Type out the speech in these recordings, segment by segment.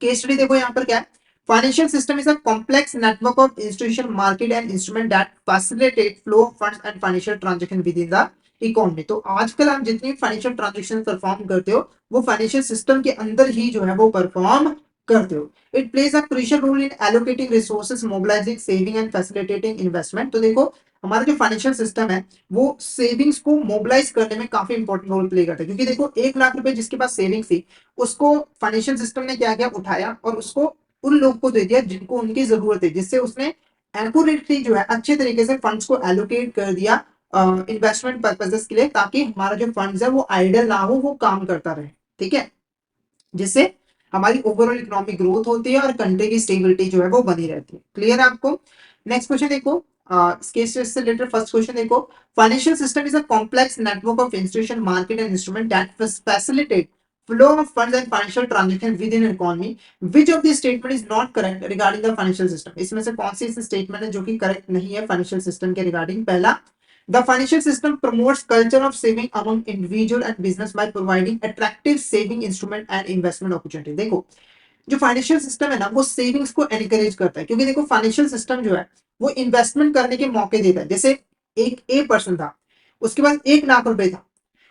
Case study देखो यहाँ पर क्या है, financial system is a complex network of institution market and instrument that facilitate flow of funds and financial transaction with in the economy. तो आजकल आप जितनी फाइनेंशियल ट्रांजैक्शन परफॉर्म करते हो वो फाइनेंशियल सिस्टम के अंदर ही जो है वो परफॉर्म करते हो। It plays a crucial role in allocating resources, mobilising saving and facilitating investment. तो देखो हमारा जो फाइनेंशियल सिस्टम है वो सेविंग्स को मोबिलाइज करने में काफी इंपॉर्टेंट रोल प्ले करता है, क्योंकि देखो 1 लाख रुपए जिसके पास सेविंग्स थी उसको फाइनेंशियल सिस्टम ने क्या किया, उठाया और उसको उन लोग को दे दिया जिनको उनकी जरूरत है, जिससे उसने एक्यूरेटली जो है अच्छे तरीके से फंड्स को एलोकेट कर दिया इन्वेस्टमेंट पर्पसेस के लिए, ताकि हमारा जो फंड्स है वो आइडल ना हो, वो काम करता रहे। ठीक है, जिससे हमारी ओवरऑल इकोनॉमिक ग्रोथ होती है और कंट्री की स्टेबिलिटी जो है वो बनी रहती है। क्लियर है आपको? नेक्स्ट क्वेश्चन देखो, इसके से रिलेटेड फर्स्ट क्वेश्चन देखो, financial system is a complex network of institution market and instrument that facilitate flow of funds and financial transaction within an economy. Which of these statement is not correct regarding the financial system? इसमें से कौन सी statement है जो कि correct नहीं है financial system के regarding? पहला, the financial system promotes culture of saving among individual and business by providing attractive saving instrument and investment opportunity. देखो जो फाइनेंशियल सिस्टम है ना वो सेविंग्स को एनकरेज करता है, क्योंकि देखो फाइनेंशियल सिस्टम जो है वो इन्वेस्टमेंट करने के मौके देता है। जैसे एक ए पर्सन था, उसके पास 1 लाख रुपए था,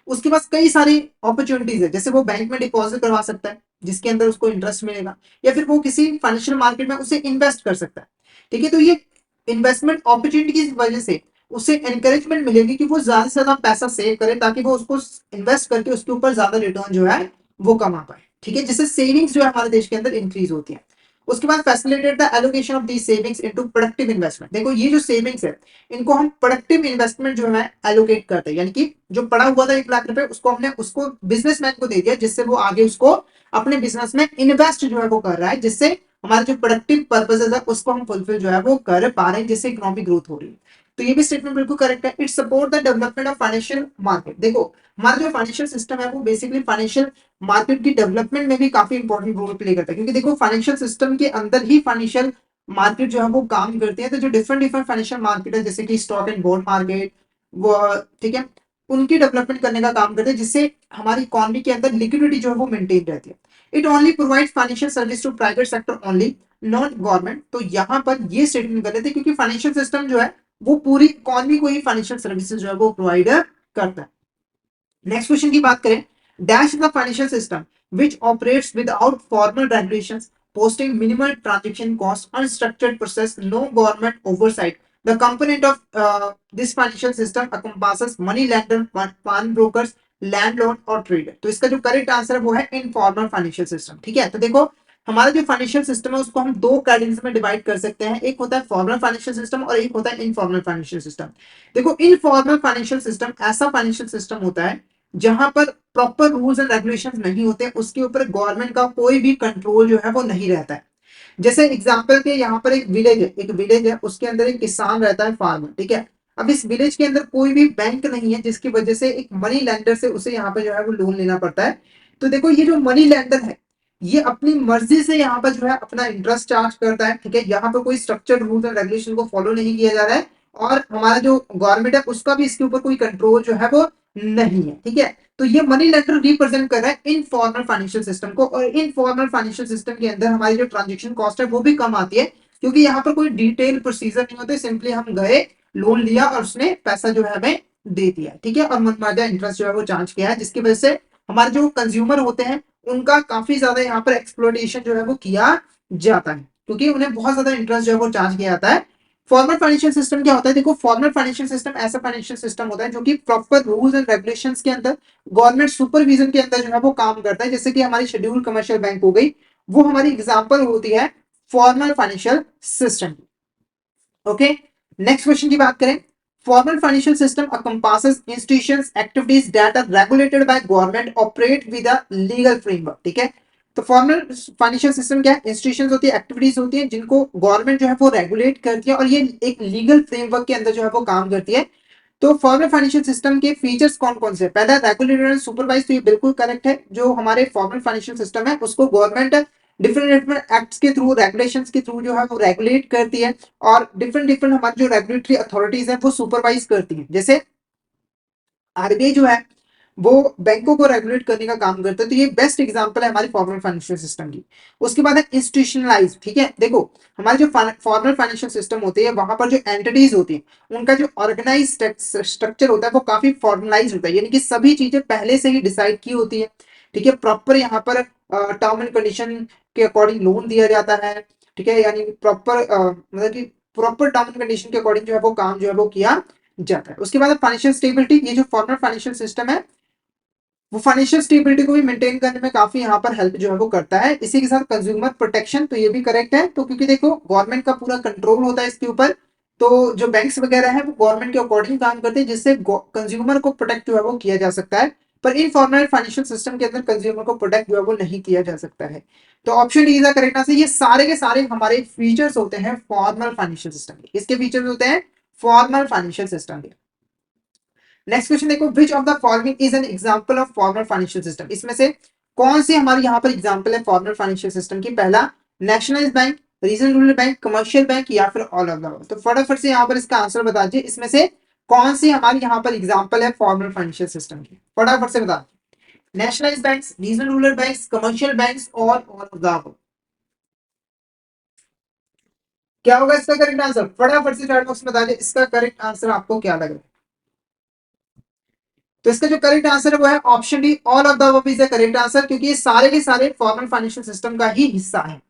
उसके पास कई सारी अपॉर्चुनिटीज है, जैसे वो बैंक में डिपॉजिट करवा सकता है जिसके अंदर उसको इंटरेस्ट मिलेगा, या फिर वो किसी फाइनेंशियल मार्केट में उसे इन्वेस्ट कर सकता है। ठीक है, तो ये इन्वेस्टमेंट अपॉर्चुनिटी की वजह से उसे एनकरेजमेंट मिलेगी कि वो ज्यादा से ज्यादा पैसा सेव करे, ताकि वो उसको इन्वेस्ट करके उसके ऊपर ज्यादा रिटर्न जो है वो कमा पाए। ठीक है, जिससे सेविंग्स जो है हमारे देश के अंदर इंक्रीज होती है। उसके बाद facilitate the allocation of the savings into productive investment. देखो ये जो सेविंग्स है इनको हम प्रोडक्टिव इन्वेस्टमेंट जो है एलोकेट करते हैं, यानी कि जो पड़ा हुआ था 1 लाख रुपए उसको हमने उसको बिजनेसमैन को दे दिया, जिससे वो आगे उसको अपने बिजनेस में इन्वेस्ट जो है वो कर रहा है, जिससे हमारे जो प्रोडक्टिव पर्पसेस है उसको हम फुलफिल जो है वो कर पा रहे हैं, जिससे इकोनॉमिक ग्रोथ हो रही है। तो ये भी स्टेटमेंट बिल्कुल करेक्ट है। It support the development of financial market. देखो हमारा जो फाइनेंशियल सिस्टम है वो बेसिकली फाइनेंशियल मार्केट की डेवलपमेंट में भी काफी इंपॉर्टेंट रोल प्ले करता है, क्योंकि देखो फाइनेंशियल सिस्टम के अंदर ही फाइनेंशियल मार्केट जो है वो काम करती है। तो जो डिफरेंट डिफरेंट फाइनेंशियल मार्केट है, जैसे कि स्टॉक एंड बॉन्ड मार्केट, वो ठीक है, उनकी डेवलपमेंट करने का काम करते हैं, जिससे हमारी इकोनॉमी के अंदर लिक्विडिटी जो है वो मेंटेन रहती है। It only provide financial service to private sector only, not government. तो यहाँ पर ये स्टेटमेंट कर रहे थे, क्योंकि फाइनेंशियल सिस्टम जो है वो पूरी इकोनॉमी को ही फाइनेंशियल सर्विसेज जो है वो प्रोवाइड करता है। नेक्स्ट क्वेश्चन की बात करें, dash the financial system which operates without formal regulations, posting minimal transaction costs, unstructured process, no government oversight. The component of this financial system encompasses money lender, fund brokers, landlord और trader. तो इसका जो correct answer है वो है informal financial system. ठीक है, तो देखो हमारा जो फाइनेंशियल सिस्टम है उसको हम दो कैटेगरीज में डिवाइड कर सकते हैं, एक होता है फॉर्मल फाइनेंशियल सिस्टम और एक होता है इनफॉर्मल फाइनेंशियल सिस्टम। देखो इनफॉर्मल फाइनेंशियल सिस्टम ऐसा फाइनेंशियल सिस्टम होता है जहां पर प्रॉपर रूल्स एंड रेगुलेशंस नहीं होते, उसके ऊपर गवर्नमेंट का कोई भी कंट्रोल जो है वो नहीं रहता है। जैसे एग्जांपल के यहाँ पर एक विलेज है उसके अंदर एक किसान रहता है, फार्मर। ठीक है, अब इस विलेज के अंदर कोई भी बैंक नहीं है, जिसकी वजह से एक मनी लैंडर से उसे यहाँ पर जो है वो लोन लेना पड़ता है। तो देखो ये जो मनी लैंडर है ये अपनी मर्जी से यहाँ पर जो है अपना इंटरेस्ट चार्ज करता है। ठीक है, यहाँ पर कोई स्ट्रक्चर्ड रूल्स एंड रेगुलेशन को फॉलो नहीं किया जा रहा है, और हमारा जो गवर्नमेंट है उसका भी इसके ऊपर कोई कंट्रोल जो है वो नहीं है। ठीक है, तो ये मनी लेंडर रिप्रेजेंट कर रहा है इनफॉर्मल फाइनेंशियल सिस्टम को, और इनफॉर्मल फाइनेंशियल सिस्टम के अंदर हमारी जो ट्रांजेक्शन कॉस्ट है वो भी कम आती है, क्योंकि यहाँ पर कोई डिटेल प्रोसीजर नहीं होते, सिंपली हम गए, लोन लिया और उसने पैसा जो है हमें दे दिया। ठीक है, और मनमाना इंटरेस्ट जो है वो चार्ज किया है, जिसकी वजह से हमारे जो कंज्यूमर होते हैं उनका काफी ज्यादा यहाँ पर एक्सप्लोटेशन जो है वो किया जाता है, क्योंकि उन्हें बहुत ज्यादा इंटरेस्ट जो है वो चार्ज किया जाता है। फॉर्मल फाइनेंशियल सिस्टम क्या होता है? देखो फॉर्मल फाइनेंशियल सिस्टम ऐसा फाइनेंशियल सिस्टम होता है जो कि प्रॉपर रूल्स एंड रेगुलेशंस के अंदर, गवर्नमेंट सुपरविजन के अंदर जो है वो काम करता है। जैसे कि हमारी शेड्यूल कमर्शियल बैंक हो गई, वो हमारी एग्जांपल होती है formal financial system. Okay, next question की बात करें, formal financial system encompasses institutions activities that are regulated by government operate with a legal framework। ठीक है, तो फॉर्मल फाइनेंशियल सिस्टम क्या है? इंस्टीट्यूशंस होती है, एक्टिविटीज होती है जिनको गवर्नमेंट जो है वो रेगुलेट करती है, और ये एक लीगल फ्रेमवर्क के अंदर जो है वो काम करती है। तो फॉर्मल फाइनेंशियल सिस्टम के फीचर्स कौन कौन से? पहला रेगुलेटेड एंड सुपरवाइज, तो ये बिल्कुल करेक्ट है। जो हमारे फॉर्मल फाइनेंशियल सिस्टम है उसको गवर्नमेंट डिफरेंट डिफरेंट एक्ट्स के थ्रू, रेगुलेशंस के थ्रू जो है वो रेगुलेट करती है, और डिफरेंट डिफरेंट हमारी जो रेगुलेटरी अथॉरिटीज है वो सुपरवाइज करती है। जैसे आरबीआई जो है वो बैंकों को रेगुलेट करने का काम करता है। तो ये बेस्ट एग्जांपल है हमारी फॉर्मल फाइनेंशियल सिस्टम की। उसके बाद है इंस्टीट्यूशनलाइज। ठीक है, देखो हमारे जो फॉर्मल फाइनेंशियल सिस्टम होते हैं वहां पर जो एंटिटीज होती हैं उनका जो ऑर्गेनाइज स्ट्रक्चर होता है वो काफी फॉर्मलाइज होता है, यानी कि सभी चीजें पहले से ही डिसाइड की होती है। ठीक है, प्रॉपर यहाँ पर टर्म एंड कंडीशन के अकॉर्डिंग लोन दिया जाता है। ठीक है, यानी प्रॉपर मतलब कि प्रॉपर टर्म एंड कंडीशन के अकॉर्डिंग जो है वो काम जो है वो किया जाता है। उसके बाद फाइनेंशियल स्टेबिलिटी, ये जो फॉर्मल फाइनेंशियल सिस्टम है वो फाइनेंशियल स्टेबिलिटी को भी मेंटेन करने में काफी यहाँ पर हेल्प जो है वो करता है। इसी के साथ कंज्यूमर प्रोटेक्शन, तो ये भी करेक्ट है, तो क्योंकि देखो गवर्नमेंट का पूरा कंट्रोल होता है इसके ऊपर, तो जो बैंक्स वगैरह है वो गवर्नमेंट के अकॉर्डिंग काम करते हैं जिससे कंज्यूमर को प्रोटेक्ट जो है वो किया जा सकता है। पर इनफॉर्मल फाइनेंशियल सिस्टम के अंदर कंज्यूमर को प्रोटेक्ट जो है वो नहीं किया जा सकता है। तो option D is the correct answer. ये सारे के सारे हमारे फीचर्स होते हैं फॉर्मल फाइनेंशियल सिस्टम के। इसके फीचर्स होते हैं फॉर्मल फाइनेंशियल सिस्टम के। नेक्स्ट क्वेश्चन देखो, which of the following is an example of formal financial system. इसमें से कौन सी हमारी यहाँ पर एग्जांपल है फॉर्मल फाइनेंशियल सिस्टम की। पहला nationalised bank, regional rural bank, commercial bank या फिर ऑल ऑफ द अबव। तो फटाफट से यहाँ पर इसका आंसर बता दीजिए, इसमें से कौन सी हमारी यहाँ पर एग्जांपल है फॉर्मल फाइनेंशियल सिस्टम की, फटाफट से बता दीजिए। Nationalised banks, regional rural banks, commercial banks और ऑल ऑफ द अबव। क्या होगा इसका करेक्ट आंसर, फटाफट से चैट बॉक्स में बता दीजिए इसका करेक्ट आंसर आपको क्या लग रहा है। तो इसका जो करेक्ट आंसर है वो है option D, all of the above is the correct answer, क्योंकि ये सारे के सारे फॉर्मल फाइनेंशियल सिस्टम का ही हिस्सा है।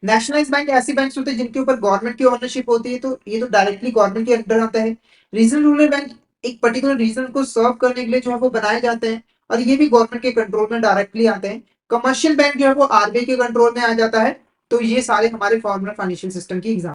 नेशनलाइज्ड बैंक ऐसी बैंक होते हैं जिनके ऊपर गवर्नमेंट की ओनरशिप होती है, तो ये तो डायरेक्टली गवर्नमेंट के अंडर आता है। रीजनल रूरल बैंक एक पर्टिकुलर रीजन को सर्व करने के लिए जो है वो बनाए जाते हैं और ये भी गवर्नमेंट के कंट्रोल में डायरेक्टली आते हैं। कमर्शियल बैंक जो है वो आरबीआई के कंट्रोल में आ जाता है। तो ये सारे हमारे फॉर्मल फाइनेंशियल सिस्टम की एग्जाम